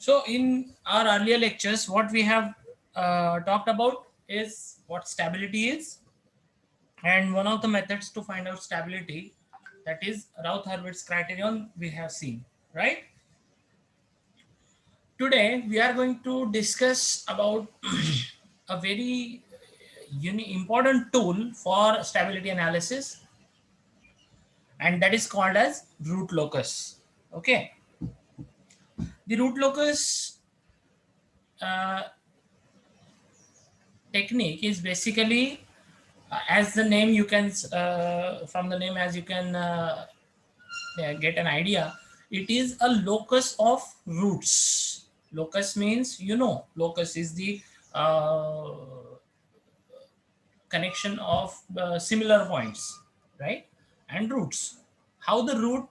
So in our earlier lectures, what we have talked about is what stability is, and one of the methods to find out stability, that is Routh-Hurwitz criterion, we have seen, right? Today we are going to discuss about a very important tool for stability analysis, and that is called as root locus. Okay, the root locus uh, technique is basically, as the name you can from the name, as you can yeah, get an idea, it is a locus of roots. Locus means, locus is the uh, connection of similar points, right? And roots, how the root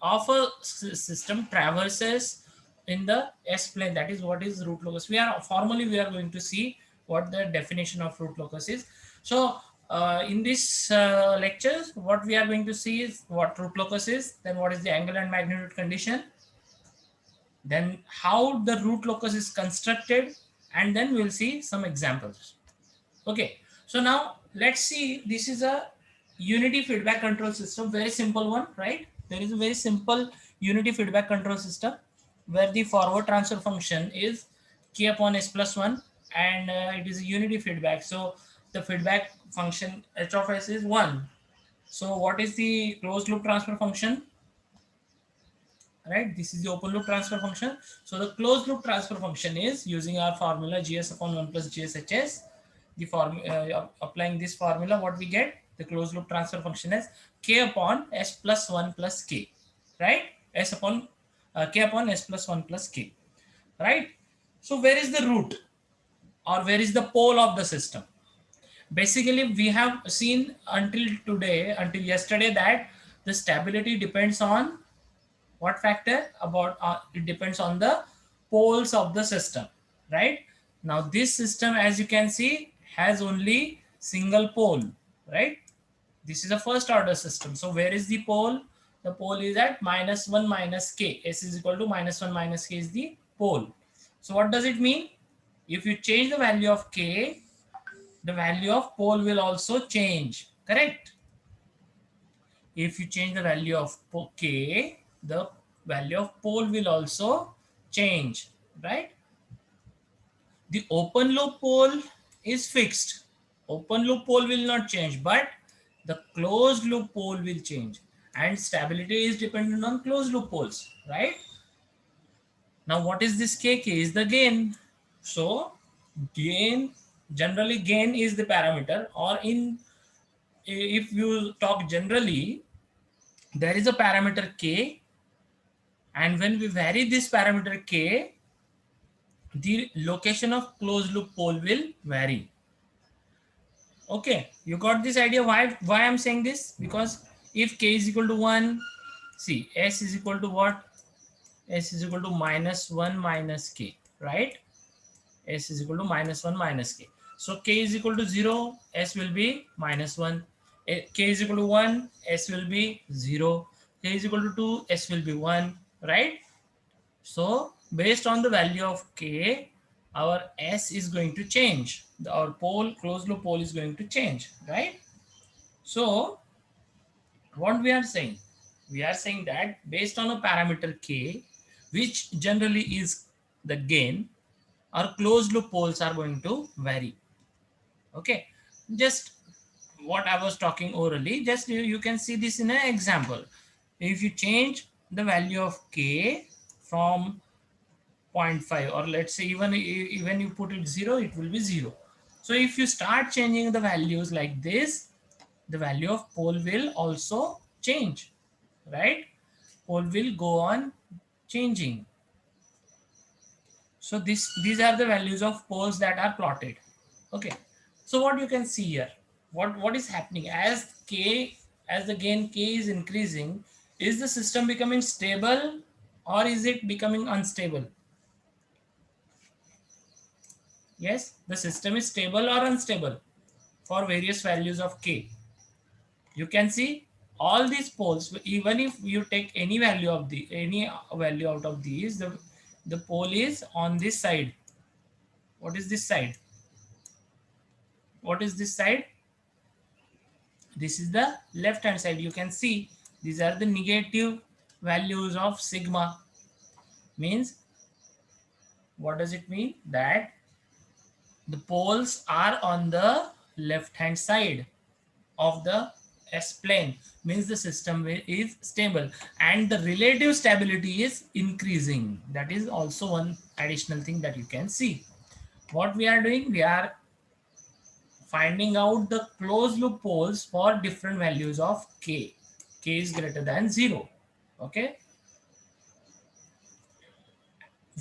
of a system traverses in the S plane, that is what is root locus. We are going to see what the definition of root locus is. So in this lectures, what we are going to see is what root locus is, then what is the angle and magnitude condition, then how the root locus is constructed, and then we'll see some examples. Okay, so now let's see. This is a unity feedback control system, very simple one, right? There is a very simple unity feedback control system where the forward transfer function is k upon s plus 1, and it is a unity feedback. So the feedback function h of s is 1. So what is the closed loop transfer function? Right, this is the open loop transfer function. So the closed loop transfer function is using our formula gs upon 1 plus gshs. The applying this formula, what we get, the closed loop transfer function is k upon s plus 1 plus k, right? S upon k upon s plus 1 plus k, right? So where is the root, or where is the pole of the system? Basically we have seen until yesterday that the stability depends on what factor? About it depends on the poles of the system, right? Now this system, as you can see, has only single pole, right? This is a first order system. So where is the pole? The pole is at -1 minus k. S is equal to -1 minus k is the pole. So what does it mean? If you change the value of k, the value of pole will also change, correct? If you change the value of k, the value of pole will also change, right? The open loop pole is fixed. Open loop pole will not change, but the closed loop pole will change. And stability is dependent on closed loop poles, right? Now, what is this k? K is the gain. So, gain, generally gain is the parameter, or if you talk generally, there is a parameter k, and when we vary this parameter k, the location of closed loop pole will vary. Okay, you got this idea why I'm saying this? Because if k is equal to 1, see, s is equal to what? S is equal to -1 minus k, right? S is equal to -1 minus k. So k is equal to 0, s will be -1. K is equal to 1, s will be 0. K is equal to 2, s will be 1, right? So based on the value of k, our s is going to change. Our pole, closed loop pole is going to change, right? So what we are saying? We are saying that based on a parameter k, which generally is the gain, our closed loop poles are going to vary. Okay, just what I was talking orally, just you can see this in an example. If you change the value of k from 0.5, or let's say even you put it 0, it will be 0. So if you start changing the values like this, the value of pole will also change, right? Pole will go on changing. So these are the values of poles that are plotted. Okay, so what you can see here, what is happening as the gain k is increasing, is the system becoming stable, or is it becoming unstable? Yes, the system is stable or unstable for various values of k. You can see all these poles, even if you take any value out of these, the pole is on this side. What is this side? What is this side? This is the left hand side. You can see these are the negative values of sigma. Means, what does it mean? That the poles are on the left hand side of the S-plane. Means the system is stable and the relative stability is increasing. That is also one additional thing that you can see. What we are doing, we are finding out the closed loop poles for different values of k. K is greater than 0. Okay.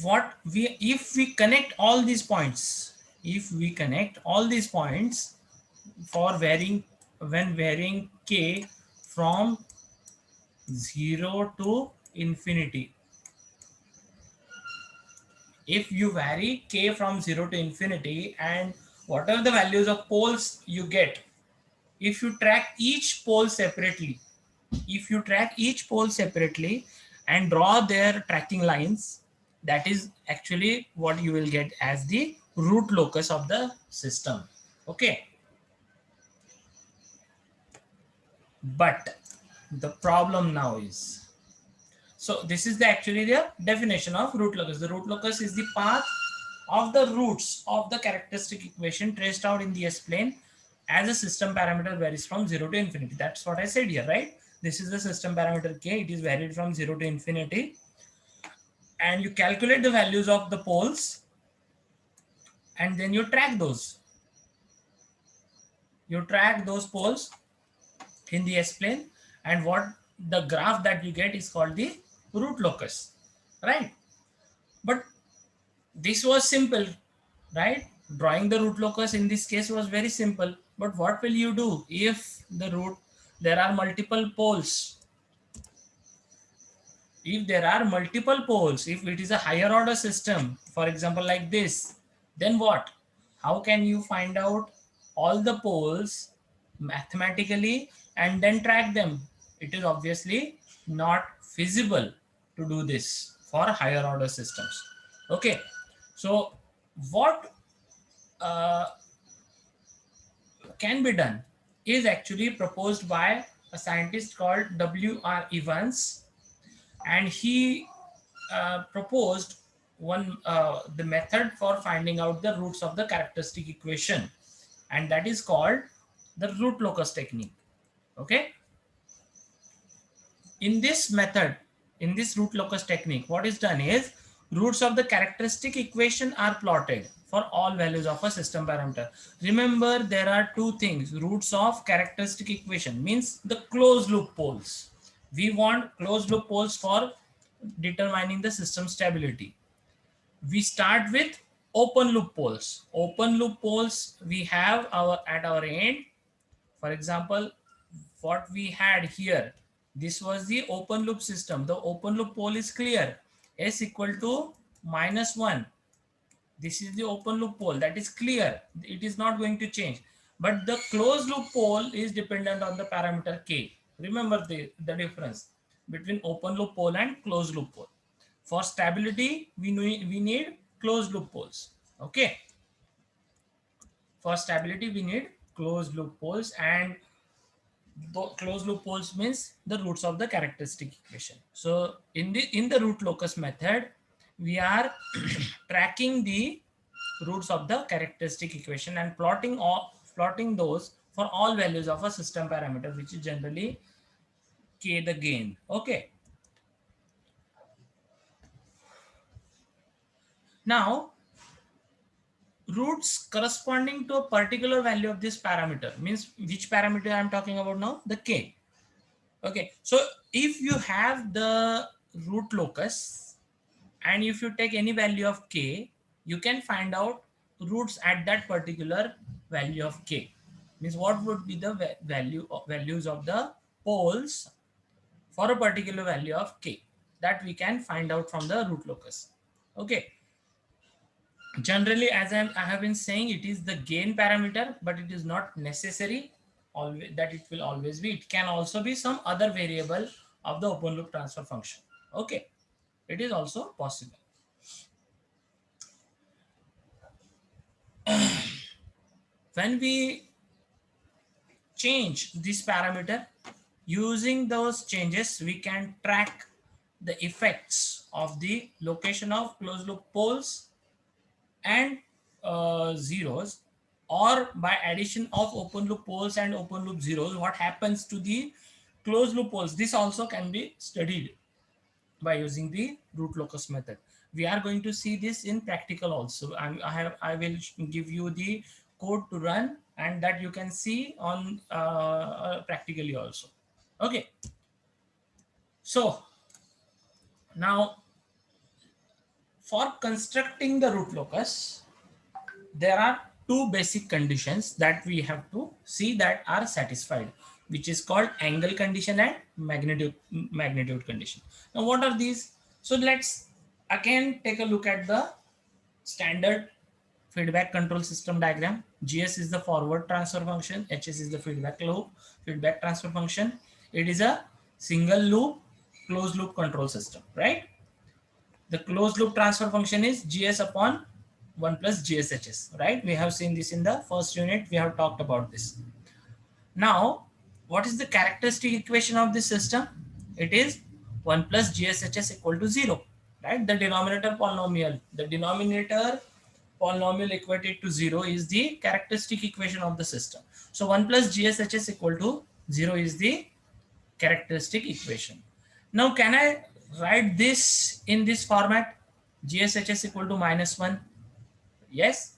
What we, if we connect all these points, if we connect all these points for varying, when varying k from 0 to infinity, if you vary k from 0 to infinity and whatever the values of poles you get, if you track each pole separately, if you track each pole separately and draw their tracking lines, that is actually what you will get as the root locus of the system. Okay. But the problem now is, so this is the actually the definition of root locus. The root locus is the path of the roots of the characteristic equation traced out in the S-plane as a system parameter varies from 0 to infinity. That's what I said here, right? This is the system parameter k. It is varied from 0 to infinity. And you calculate the values of the poles and then you track those. You track those poles in the S-plane, and what the graph that you get is called the root locus, right? But this was simple, right? Drawing the root locus in this case was very simple. But what will you do if the root, there are multiple poles? If there are multiple poles, if it is a higher order system, for example, like this, then what? How can you find out all the poles mathematically and then track them? It is obviously not feasible to do this for higher order systems. Okay. So what uh, can be done is actually proposed by a scientist called W.R. Evans, and he proposed the method for finding out the roots of the characteristic equation, and that is called the root locus technique. Okay. In this method, in this root locus technique, what is done is roots of the characteristic equation are plotted for all values of a system parameter. Remember, there are two things. Roots of characteristic equation means the closed loop poles. We want closed loop poles for determining the system stability. We start with open loop poles. Open loop poles we have at our end. For example, what we had here, this was the open loop system. The open loop pole is clear. S equal to -1. This is the open loop pole, that is clear. It is not going to change. But the closed loop pole is dependent on the parameter k. Remember the difference between open loop pole and closed loop pole. For stability, we need closed loop poles. Okay. For stability, we need closed loop poles, and the closed loop poles means the roots of the characteristic equation. So in the root locus method, we are tracking the roots of the characteristic equation and plotting those for all values of a system parameter, which is generally k the gain. Okay. Now, roots corresponding to a particular value of this parameter means which parameter I am talking about now? The k. Okay. So if you have the root locus and if you take any value of k, you can find out roots at that particular value of k. Means what would be the values of the poles for a particular value of k, that we can find out from the root locus. Okay. Generally, as I have been saying, it is the gain parameter, but it is not necessary always that it will always be. It can also be some other variable of the open loop transfer function. Okay, it is also possible. When we change this parameter, using those changes, we can track the effects of the location of closed loop poles and zeros, or by addition of open loop poles and open loop zeros, what happens to the closed loop poles. This also can be studied by using the root locus method. We are going to see this in practical also. I will give you the code to run, and that you can see on practically also. Okay. So now, for constructing the root locus, there are two basic conditions that we have to see that are satisfied, which is called angle condition and magnitude condition. Now, what are these? So let's again take a look at the standard feedback control system diagram. GS is the forward transfer function, HS is the feedback loop, feedback transfer function. It is a single loop closed loop control system, right? The closed loop transfer function is GS upon 1 plus GSHS, right? We have seen this in the first unit. We have talked about this. Now, what is the characteristic equation of this system? It is 1 plus GSHS equal to 0, right? The denominator polynomial equated to 0 is the characteristic equation of the system. So 1 plus GSHS equal to 0 is the characteristic equation. Now, can I write this in this format? GSHS equal to -1. Yes,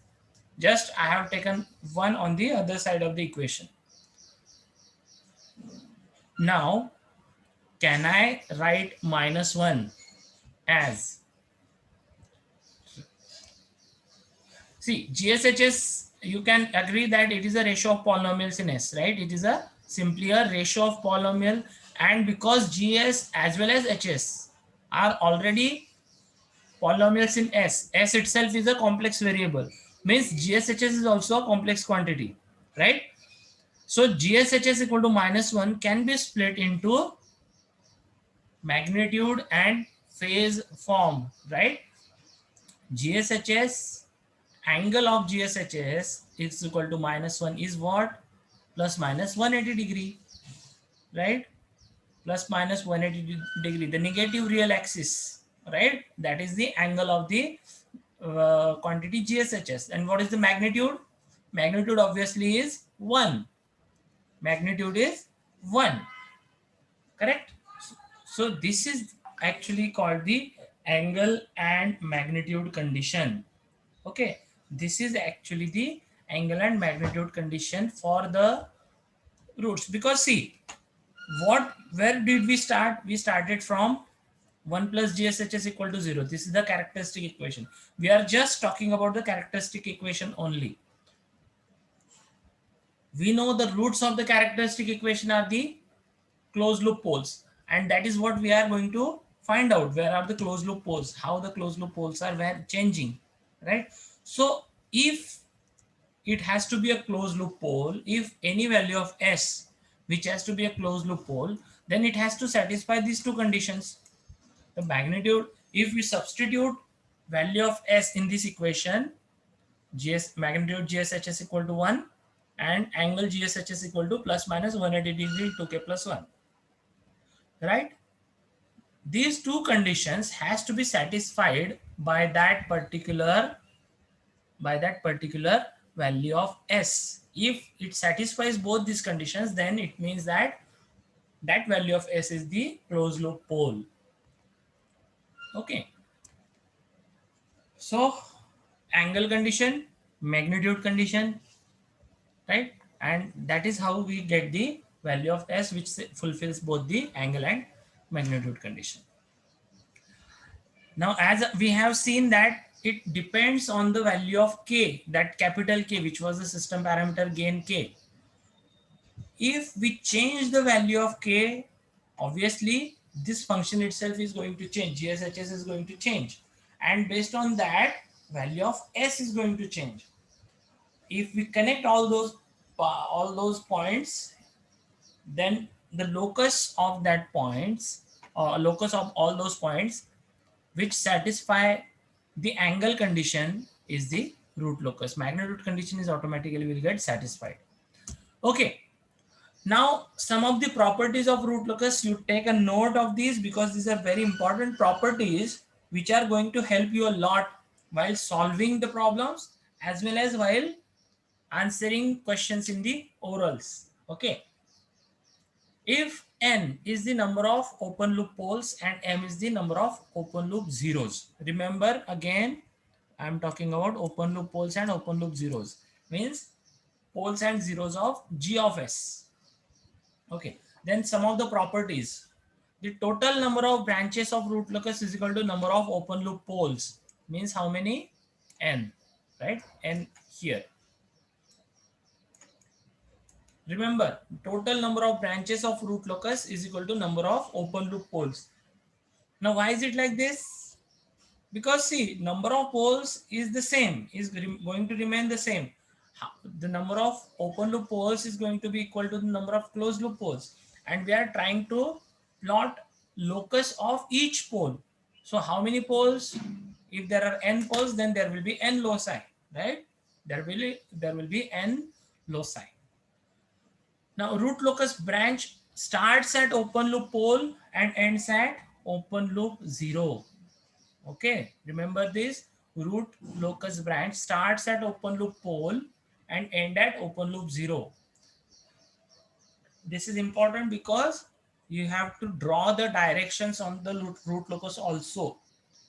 just I have taken 1 on the other side of the equation. Now, can I write -1 as, see, GSHS, you can agree that it is a ratio of polynomials in S, right? It is a simply a ratio of polynomial, and because GS as well as HS are already polynomials in S, S itself is a complex variable, means GSHS is also a complex quantity, right? So GSHS equal to -1 can be split into magnitude and phase form, right? GSHS, angle of GSHS is equal to -1 is what? Plus minus 180 degree, right? Plus minus 180 degree, the negative real axis, right? That is the angle of the quantity GSHS. And what is the magnitude? Magnitude obviously is 1. Magnitude is 1, correct? So this is actually called the angle and magnitude condition. Okay, this is actually the angle and magnitude condition for the roots. Because see, where did we start? We started from 1 plus GSHS equal to 0. This is the characteristic equation. We are just talking about the characteristic equation only. We know the roots of the characteristic equation are the closed loop poles, and that is what we are going to find out. Where are the closed loop poles? How the closed loop poles are changing, right? So if it has to be a closed loop pole, if any value of S which has to be a closed loop pole, then it has to satisfy these two conditions. The magnitude, if we substitute value of S in this equation, magnitude GSHS equal to 1 and angle GSHS equal to plus minus 180 degree 2k plus 1, right? These two conditions has to be satisfied by that particular value of S. If it satisfies both these conditions, then it means that that value of S is the closed loop pole. Okay. So angle condition, magnitude condition, right? And that is how we get the value of S which fulfills both the angle and magnitude condition. Now, as we have seen that it depends on the value of K, that capital K, which was the system parameter gain K. If we change the value of K, obviously this function itself is going to change. GSHS is going to change. And based on that, value of S is going to change. If we connect all those points, then the locus of that points, or locus of all those points which satisfy the angle condition is the root locus. Magnitude condition is automatically will get satisfied. Okay. Now, some of the properties of root locus, you take a note of these because these are very important properties which are going to help you a lot while solving the problems as well as while answering questions in the orals. Okay. If n is the number of open loop poles and m is the number of open loop zeros. Remember again, I'm talking about open loop poles and open loop zeros. Means poles and zeros of G of S. Okay. Then some of the properties. The total number of branches of root locus is equal to number of open loop poles. Means how many? N. Right? N here. Remember, total number of branches of root locus is equal to number of open loop poles. Now, why is it like this? Because see, number of poles is the same, is going to remain the same. The number of open loop poles is going to be equal to the number of closed loop poles. And we are trying to plot locus of each pole. So how many poles? If there are n poles, then there will be n loci, right? There will be n loci. Now, root locus branch starts at open loop pole and ends at open loop zero. Okay, remember this. Root locus branch starts at open loop pole and end at open loop zero. This is important because you have to draw the directions on the root locus also.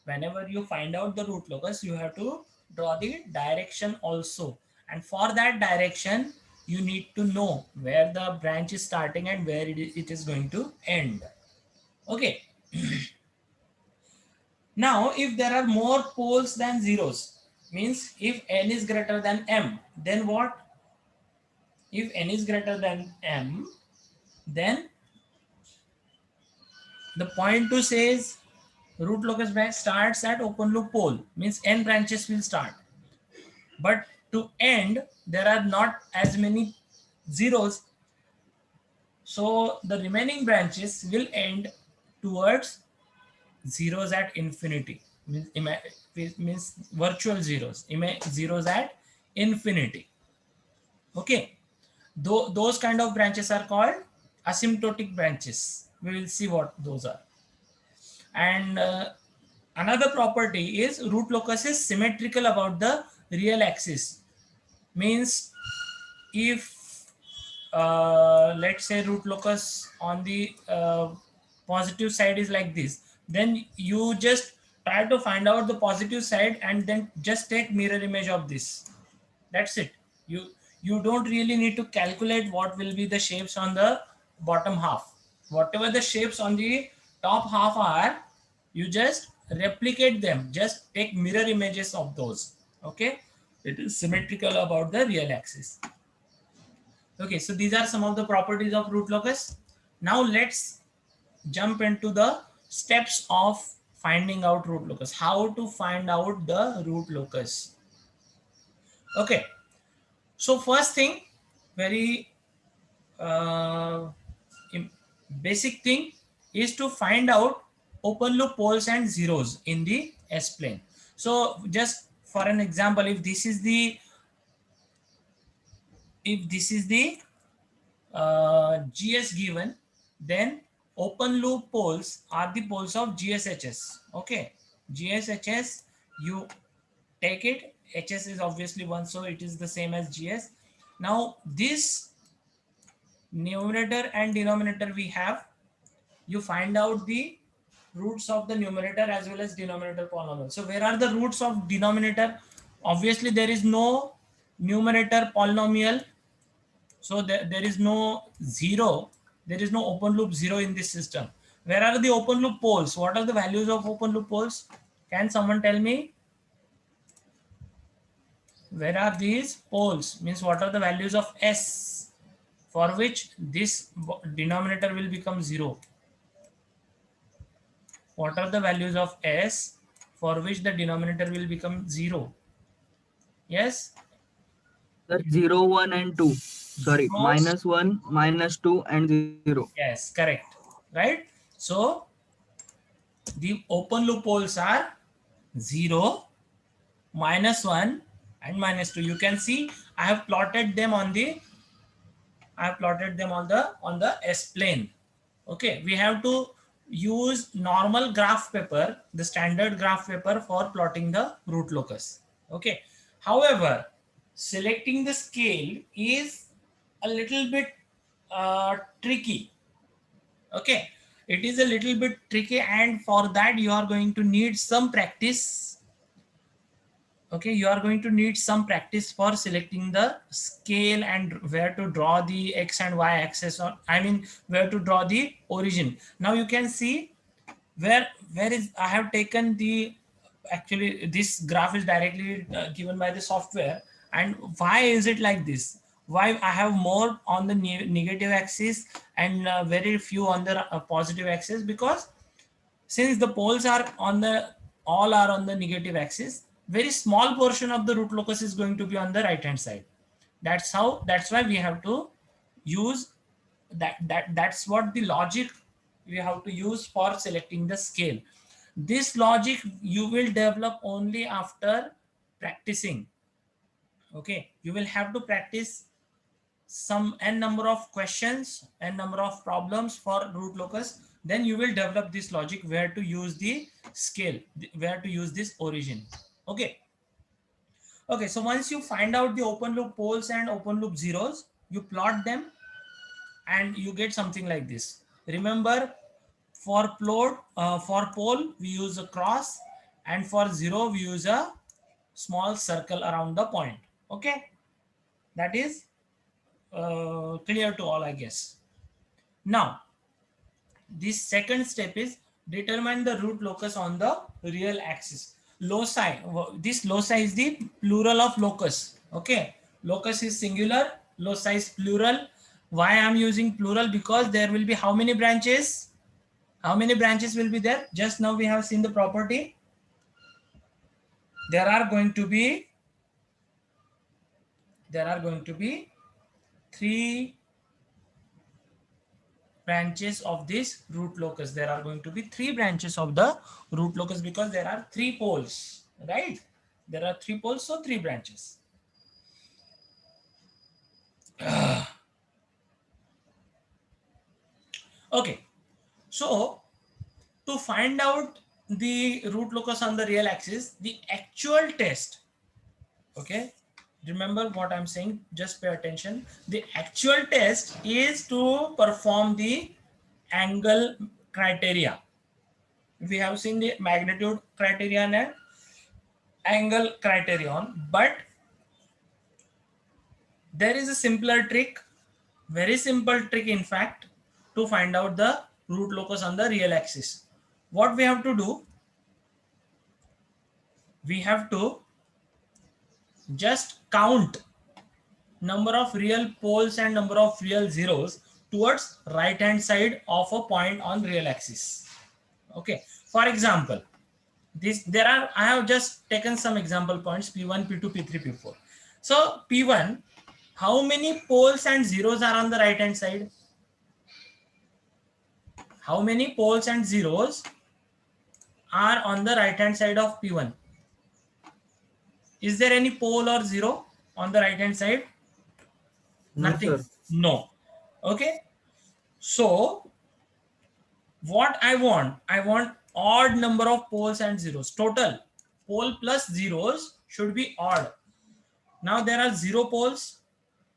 Whenever you find out the root locus, you have to draw the direction also. And for that direction, you need to know where the branch is starting and where it is going to end. Okay. Now, if there are more poles than zeros, means if n is greater than m, then what? If n is greater than m, then the point to says root locus branch starts at open loop pole, means n branches will start. But to end, there are not as many zeros. So the remaining branches will end towards zeros at infinity. Means virtual zeros. Zeros at infinity. Okay. Those kind of branches are called asymptotic branches. We will see what those are. And another property is root locus is symmetrical about the real axis. Means if let's say root locus on the positive side is like this, then you just try to find out the positive side and then just take mirror image of this. That's it. You don't really need to calculate what will be the shapes on the bottom half. Whatever the shapes on the top half are, you just replicate them. Just take mirror images of those. Okay. It is symmetrical about the real axis. Okay, so these are some of the properties of root locus. Now let's jump into the steps of finding out root locus. How to find out the root locus. Okay, so first thing, very basic thing is to find out open loop poles and zeros in the S-plane. So just for an example, if this is the GS given, then open loop poles are the poles of GSHS. Okay, GSHS, you take it, HS is obviously 1, so it is the same as GS. Now this numerator and denominator we have, you find out the roots of the numerator as well as denominator polynomial. So where are the roots of denominator? Obviously there is no numerator polynomial. So there is no zero, there is no open loop zero in this system. Where are the open loop poles? What are the values of open loop poles? Can someone tell me? Where are these poles? Means what are the values of S for which this denominator will become zero? What are the values of S for which the denominator will become zero? Yes? The 0, 1, and 2. Sorry, Zeros. -1, -2, and 0. Yes, correct. Right? So the open loop poles are 0, -1, and -2. You can see I have plotted them on the S plane. Okay, we have to use normal graph paper, the standard graph paper for plotting the root locus. Okay, however, selecting the scale is a little bit tricky. Okay, it is a little bit tricky, and for that you are going to need some practice. Okay, you are going to need some practice for selecting the scale and where to draw the x and y axis, or I mean where to draw the origin. Now you can see where is I have taken the, actually this graph is directly given by the software. And why is it like this? Why I have more on the negative axis and very few on the positive axis? Because since the poles are on the all are on the negative axis, very small portion of the root locus is going to be on the right hand side. That's why we have to use that's what the logic we have to use for selecting the scale. This logic you will develop only after practicing. Okay, you will have to practice some n number of questions and number of problems for root locus. Then you will develop this logic where to use the scale, where to use this origin. Okay. Okay, so once you find out the open loop poles and open loop zeros, you plot them and you get something like this. Remember, for pole we use a cross, and for zero we use a small circle around the point. Okay, that is clear to all, I guess. Now, this second step is determine the root locus on the real axis. Loci, this loci is the plural of locus. Okay, locus is singular, loci is plural. Why I'm using plural? Because there will be how many branches? How many branches will be there? Just now we have seen the property. There are going to be three branches of this root locus. There are going to be three branches of the root locus because there are three poles, right? There are three poles, so three branches. Okay, so to find out the root locus on the real axis, the actual test, okay, remember what I'm saying, just pay attention. The actual test is to perform the angle criteria. We have seen the magnitude criterion and angle criterion, but there is a simpler trick, very simple trick in fact, to find out the root locus on the real axis. What we have to do, we have to just count number of real poles and number of real zeros towards right hand side of a point on real axis. Okay, for example, this there are, I have just taken some example points p1, p2, p3, p4. So p1, how many poles and zeros are on the right hand side? How many poles and zeros are on the right hand side of p1? Is there any pole or zero on the right hand side? No, Nothing. sir. No. Okay, so what I want odd number of poles and zeros. Total pole plus zeros should be odd. Now there are zero poles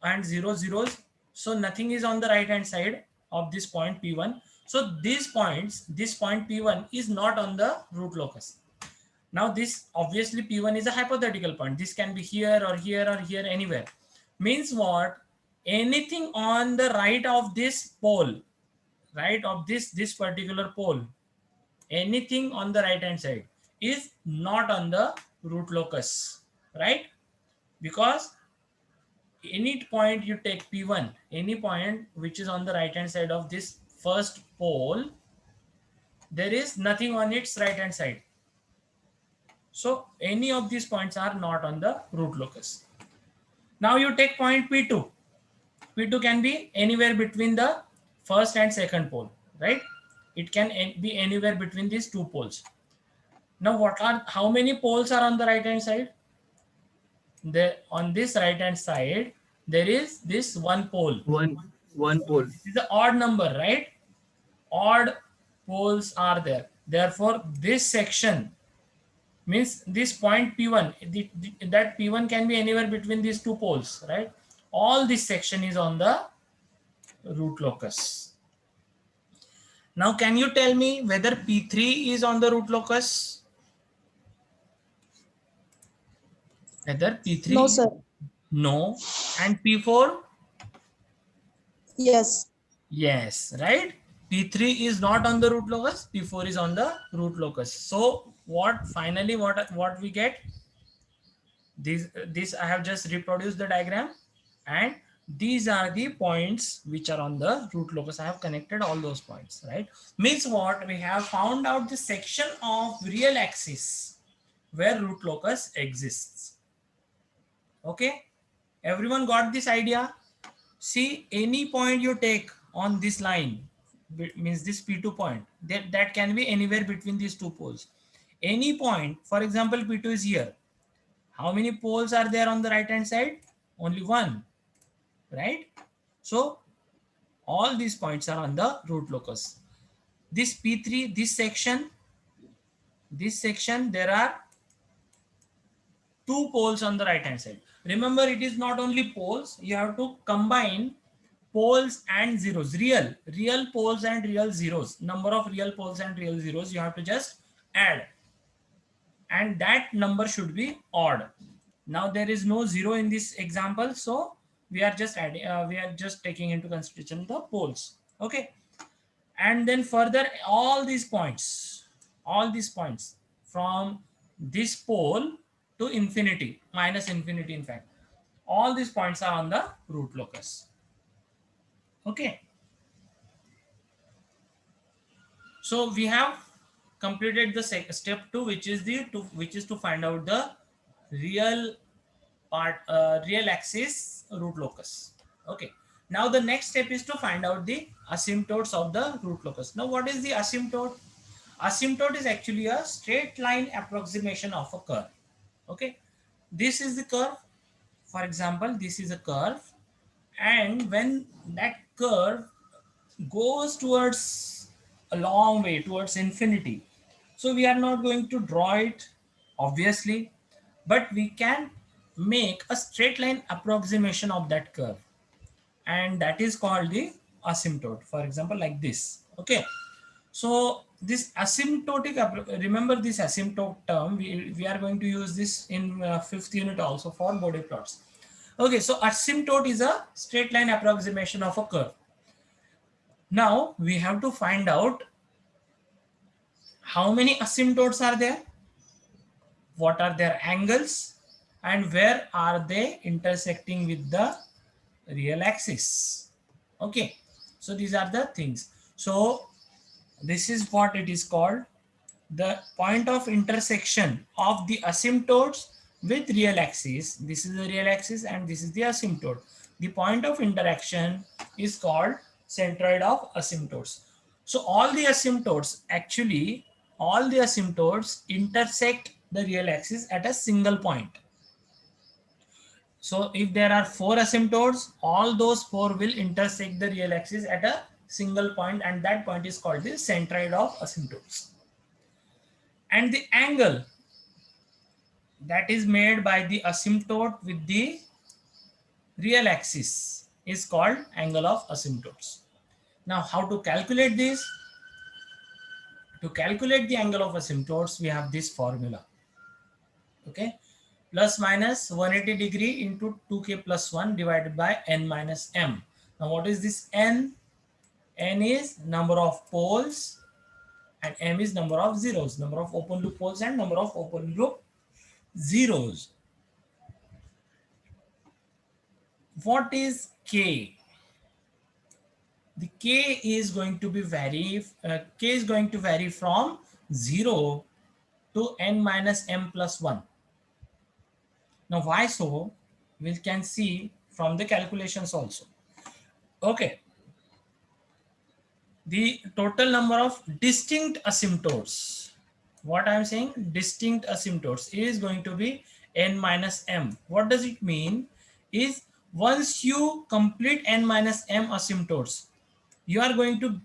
and zero zeros, so nothing is on the right hand side of this point p1. So these points, this point p1 is not on the root locus. Now this obviously p1 is a hypothetical point. This can be here or here or here, anywhere. Means what? Anything on the right of this pole, right of this particular pole, anything on the right hand side is not on the root locus, right? Because any point you take p1, any point which is on the right hand side of this first pole, there is nothing on its right hand side. So any of these points are not on the root locus. Now you take point p2. P2 can be anywhere between the first and second pole, right? It can be anywhere between these two poles. Now how many poles are on the right hand side? on this right hand side, there is this one pole. One pole. This is the odd number, right? Odd poles are there. Therefore, this section means this point P1, that P1 can be anywhere between these two poles, right? All this section is on the root locus. Now, can you tell me whether P3 is on the root locus? Whether P3? No, sir. No. And P4? Yes. Yes, right? P3 is not on the root locus, P4 is on the root locus. So what finally what we get? This I have just reproduced the diagram, and these are the points which are on the root locus. I have connected all those points, right? Means what? We have found out the section of real axis where root locus exists. Okay, everyone got this idea? See, any point you take on this line, means this P2 point, that can be anywhere between these two poles. Any point, for example, P2 is here. How many poles are there on the right hand side? Only one, right? So all these points are on the root locus. This P3, this section, there are two poles on the right hand side. Remember, it is not only poles, you have to combine poles and zeros, real poles and real zeros. Number of real poles and real zeros you have to just add, and that number should be odd. Now there is no zero in this example, so we are just adding, we are just taking into consideration the poles. Okay, and then further all these points from this pole to infinity, minus infinity, in fact, all these points are on the root locus. Okay, so we have completed the step 2, which is to find out the real axis root locus. Okay, now the next step is to find out the asymptotes of the root locus. Now what is the asymptote? Asymptote is actually a straight line approximation of a curve. Okay, this is the curve. For example, this is a curve, and when that curve goes towards a long way, towards infinity, so we are not going to draw it obviously, but we can make a straight line approximation of that curve, and that is called the asymptote. For example, like this. Okay, so this asymptotic, remember this asymptote term, we are going to use this in 5th unit also for Bode plots. Okay, so asymptote is a straight line approximation of a curve. Now we have to find out how many asymptotes are there, what are their angles, and where are they intersecting with the real axis. Okay, so these are the things. So this is what it is called, the point of intersection of the asymptotes with real axis. This is the real axis and this is the asymptote. The point of interaction is called centroid of asymptotes. So all the asymptotes intersect the real axis at a single point. So if there are 4 asymptotes, all those 4 will intersect the real axis at a single point, and that point is called the centroid of asymptotes. And the angle that is made by the asymptote with the real axis is called angle of asymptotes. Now, how to calculate this? To calculate the angle of asymptotes, we have this formula. Okay, plus minus 180 degree into 2k plus 1 divided by n minus m. Now, what is this n? N is number of poles and m is number of zeros, number of open loop poles and number of open loop zeros. What is k? The k is going to vary from 0 to n minus m plus 1. Now why so? We can see from the calculations also. Okay, the total number of distinct asymptotes what I'm saying, distinct asymptotes is going to be n minus m. What does it mean? Is once you complete n minus m asymptotes, you are going to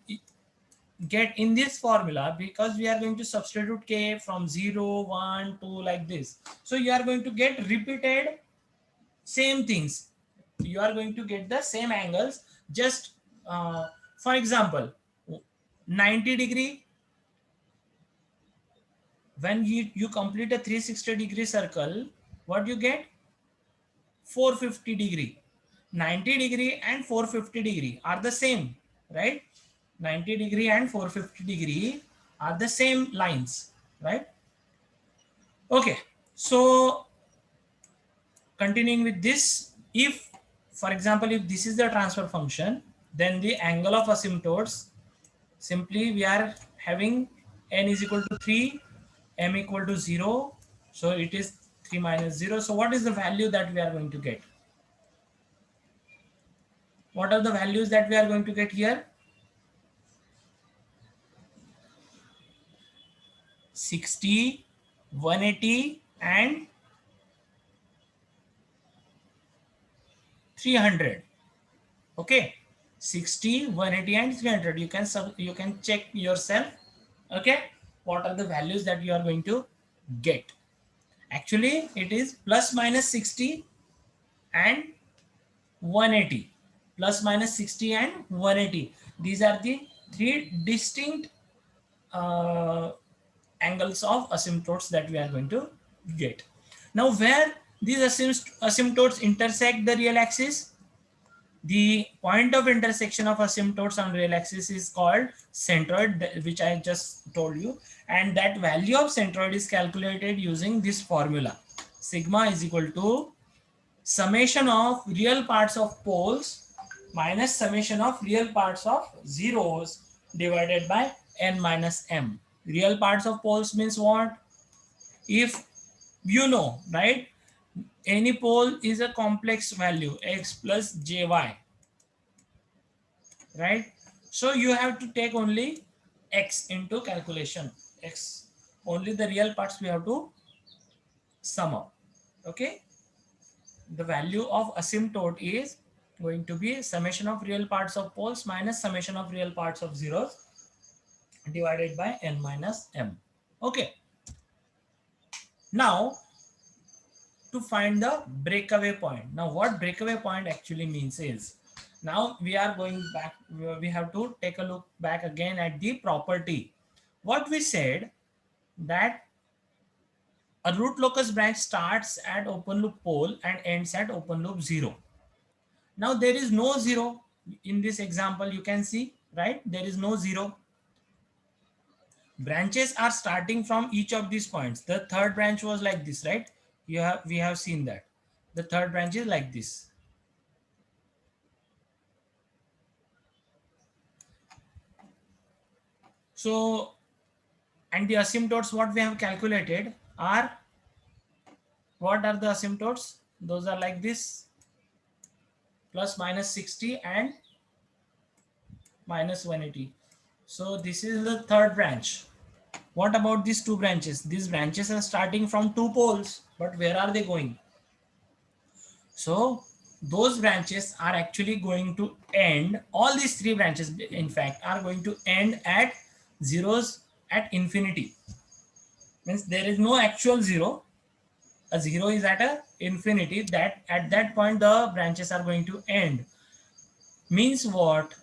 get in this formula, because we are going to substitute k from 0, 1, 2 like this. So you are going to get repeated same things. You are going to get the same angles. Just for example, 90 degree, when you complete a 360-degree circle, what you get? 450 degree. 90 degree and 450 degree are the same, right? 90 degree and 450 degree are the same lines, right? Okay, so continuing with this, if for example, if this is the transfer function, then the angle of asymptotes, simply we are having n is equal to 3, m equal to 0, so it is 3 minus 0. So what is the value that we are going to get? What are the values that we are going to get here? 60, 180 and 300. Okay, 60, 180 and 300. You can check yourself. Okay, what are the values that you are going to get? Actually, it is plus minus 60 and 180. Plus minus 60 and 180. These are the three distinct uh, angles of asymptotes that we are going to get. Now, where these asymptotes intersect the real axis, the point of intersection of asymptotes on real axis is called centroid, which I just told you, and that value of centroid is calculated using this formula. Sigma is equal to summation of real parts of poles minus summation of real parts of zeros divided by n minus m. Real parts of poles means what? If you know, right? Any pole is a complex value, x plus jy, right? So you have to take only x into calculation. X, only the real parts we have to sum up. Okay, the value of asymptote is going to be summation of real parts of poles minus summation of real parts of zeros divided by n minus m. Okay, now to find the breakaway point. Now what breakaway point actually means is, now we are going back, we have to take a look back again at the property. What we said, that a root locus branch starts at open loop pole and ends at open loop 0. Now there is no 0 in this example, you can see, right? There is no 0. Branches are starting from each of these points. The third branch was like this, right? We have seen that the third branch is like this. So, and the asymptotes what we have calculated are, what are the asymptotes? Those are like this, plus minus 60 and minus 180. So this is the third branch. What about these two branches? These branches are starting from two poles, but where are they going? So those branches are actually going to end, all these three branches in fact are going to end at zeros at infinity. Means there is no actual zero. A zero is at a infinity, that at that point the branches are going to end. Means what?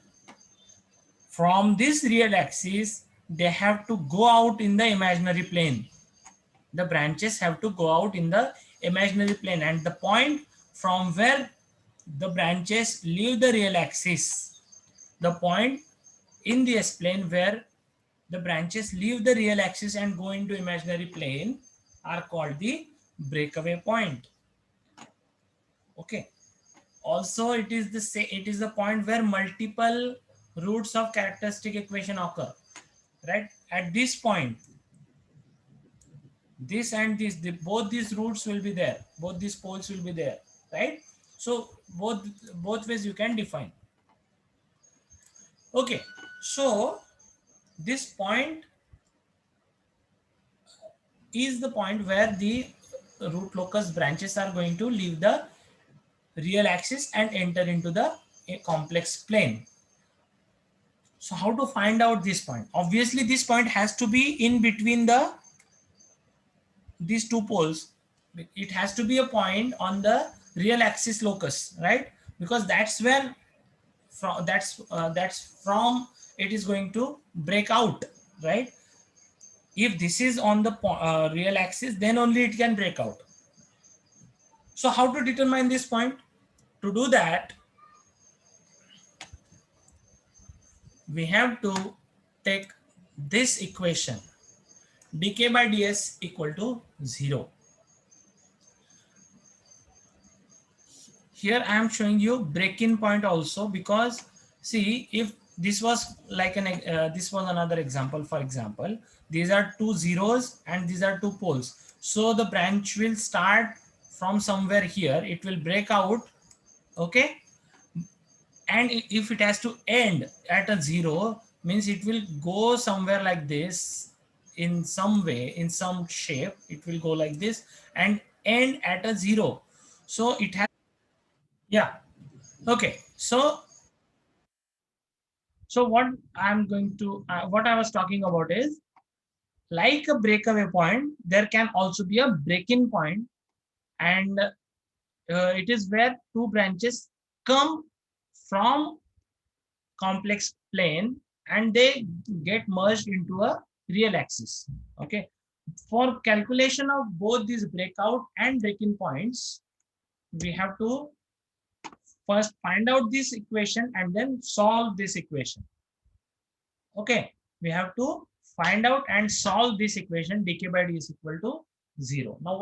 From this real axis, they have to go out in the imaginary plane. The branches have to go out in the imaginary plane, and the point from where the branches leave the real axis, the point in the S-plane where the branches leave the real axis and go into imaginary plane are called the breakaway point. Okay. Also, it is the point where multiple roots of characteristic equation occur, right? At this point, this and this, both these roots will be there, both these poles will be there, right? So both ways you can define. Okay, so this point is the point where the root locus branches are going to leave the real axis and enter into the complex plane. So how to find out this point? Obviously, this point has to be in between these two poles. It has to be a point on the real axis locus, right? Because that's where that's from it is going to break out, right? If this is on the real axis, then only it can break out. So how to determine this point? To do that, we have to take this equation, dk by ds equal to 0. Here I am showing you break-in point also, because see, if this was like this was another example. For example, these are two zeros and these are two poles. So the branch will start from somewhere here. It will break out, okay? And if it has to end at a 0, means it will go somewhere like this, in some way, in some shape. It will go like this and end at a 0. So it has, yeah, okay. So what I'm going to what I was talking about is, like a breakaway point, there can also be a break-in point, and it is where two branches come from complex plane and they get merged into a real axis. Okay. For calculation of both these breakout and break-in points, we have to first find out this equation and then solve this equation. Okay. We have to find out and solve this equation, dk by d is equal to 0. Now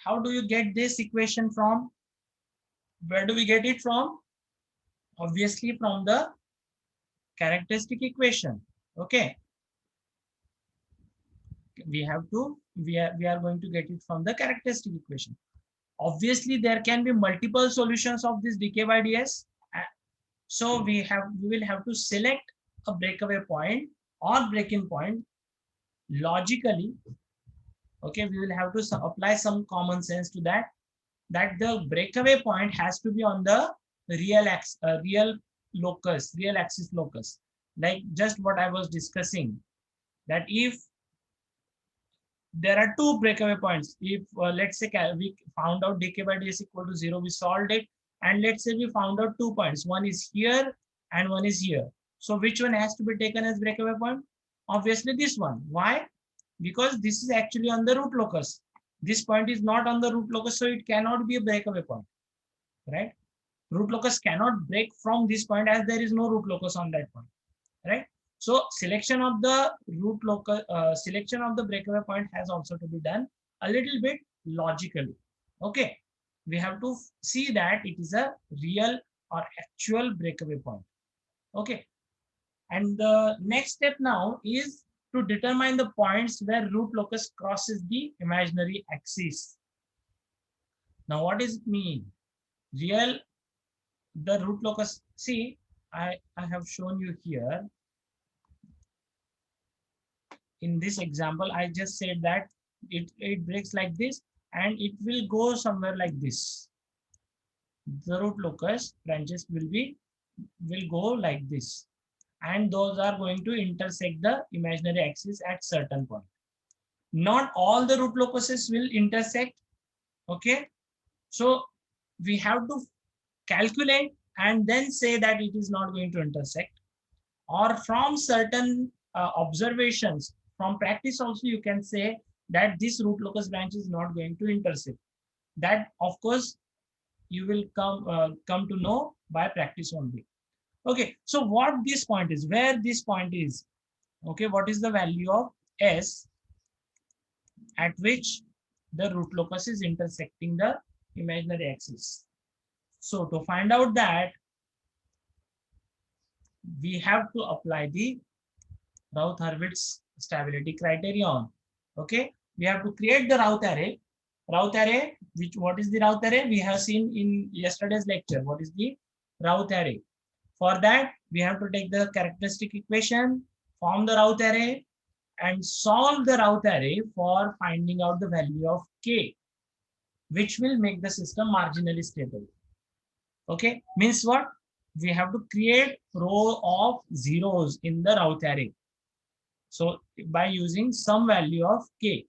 how do you get this equation from? Where do we get it from? Obviously from the characteristic equation. Okay. We are going to get it from the characteristic equation. Obviously there can be multiple solutions of this dk by ds. So we will have to select a breakaway point or break-in point logically. Okay, we will have to apply some common sense to that the breakaway point has to be on the real axis locus, like just what I was discussing, that if there are two breakaway points, if let's say we found out dk by ds equal to 0, we solved it, and let's say we found out 2 points, one is here and one is here. So which one has to be taken as breakaway point? Obviously this one. Why? Because this is actually on the root locus. This point is not on the root locus, so it cannot be a breakaway point, right? Root locus cannot break from this point as there is no root locus on that point, right? So selection of the root locus, selection of the breakaway point has also to be done a little bit logically. Okay, we have to see that it is a real or actual breakaway point. Okay, and the next step now is to determine the points where root locus crosses the imaginary axis. Now, what does it mean? The root locus, see, I have shown you here. In this example, I just said that it breaks like this and it will go somewhere like this. The root locus branches will go like this, and those are going to intersect the imaginary axis at certain point. Not all the root locuses will intersect. Okay, so we have to calculate and then say that it is not going to intersect, or from certain observations from practice also you can say that this root locus branch is not going to intersect. That of course you will come to know by practice only. Okay, so what this point is, where this point is, okay, what is the value of s at which the root locus is intersecting the imaginary axis. So to find out that, we have to apply the Routh-Hurwitz stability criterion. Okay, we have to create the Routh array. Routh array, what is the Routh array? We have seen in yesterday's lecture. What is the Routh array? For that, we have to take the characteristic equation, form the Routh array, and solve the route array for finding out the value of k, which will make the system marginally stable. Okay, means what? We have to create row of zeros in the route array. So by using some value of k.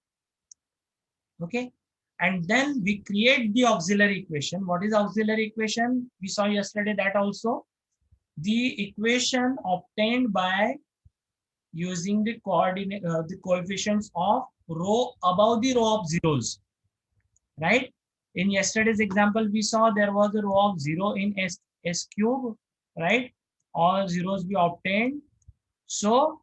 Okay, and then we create the auxiliary equation. What is auxiliary equation? We saw yesterday that also. The equation obtained by using the coordinate, the coefficients of row above the row of zeros, right? In yesterday's example, we saw there was a row of 0 in S cube, right? All zeros we obtained. So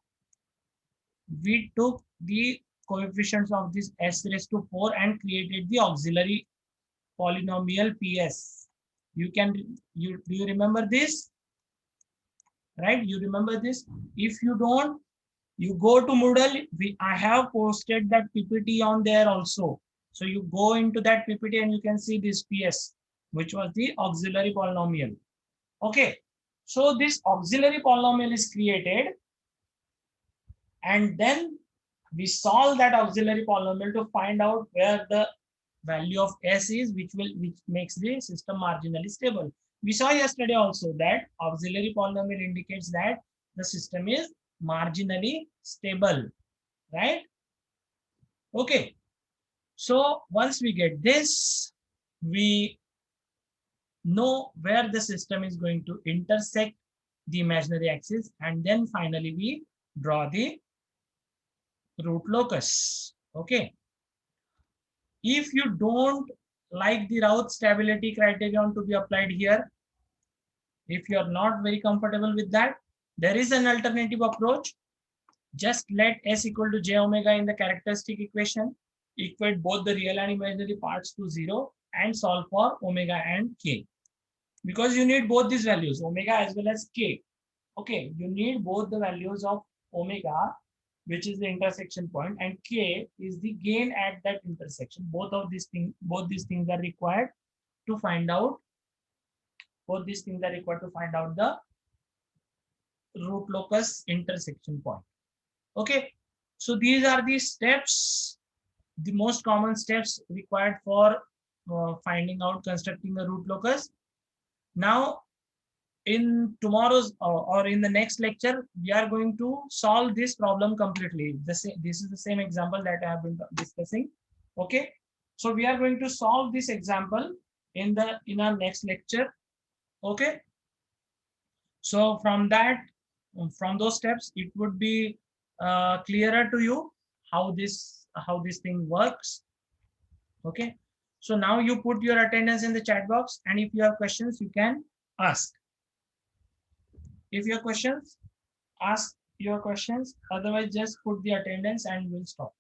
we took the coefficients of this S raised to 4 and created the auxiliary polynomial PS. Do you remember this? Right? You remember this? If you don't, you go to Moodle. I have posted that PPT on there also. So you go into that PPT and you can see this PS, which was the auxiliary polynomial. Okay. So this auxiliary polynomial is created, and then we solve that auxiliary polynomial to find out where the value of S is, which makes the system marginally stable. We saw yesterday also that auxiliary polynomial indicates that the system is marginally stable, right? Okay. So once we get this, we know where the system is going to intersect the imaginary axis, and then finally we draw the root locus. Okay. If you don't like the route stability criterion to be applied here, if you are not very comfortable with that, there is an alternative approach. Just let S equal to j omega in the characteristic equation, equate both the real and imaginary parts to 0 and solve for omega and k. Because you need both these values, omega as well as k. Okay, you need both the values of omega, which is the intersection point, and k is the gain at that intersection. Both these things are required to find out. Both these things are required to find out the root locus intersection point. Okay, so these are the steps, the most common steps required for finding out, constructing the root locus. Now, in tomorrow's or in the next lecture, we are going to solve this problem completely. This is the same example that I have been discussing. Okay, so we are going to solve this example in our next lecture. Okay, so from those steps, it would be clearer to you how this thing works. Okay, so now you put your attendance in the chat box, and if you have questions, you can ask. If you have questions, ask your questions. Otherwise, just put the attendance and we'll stop.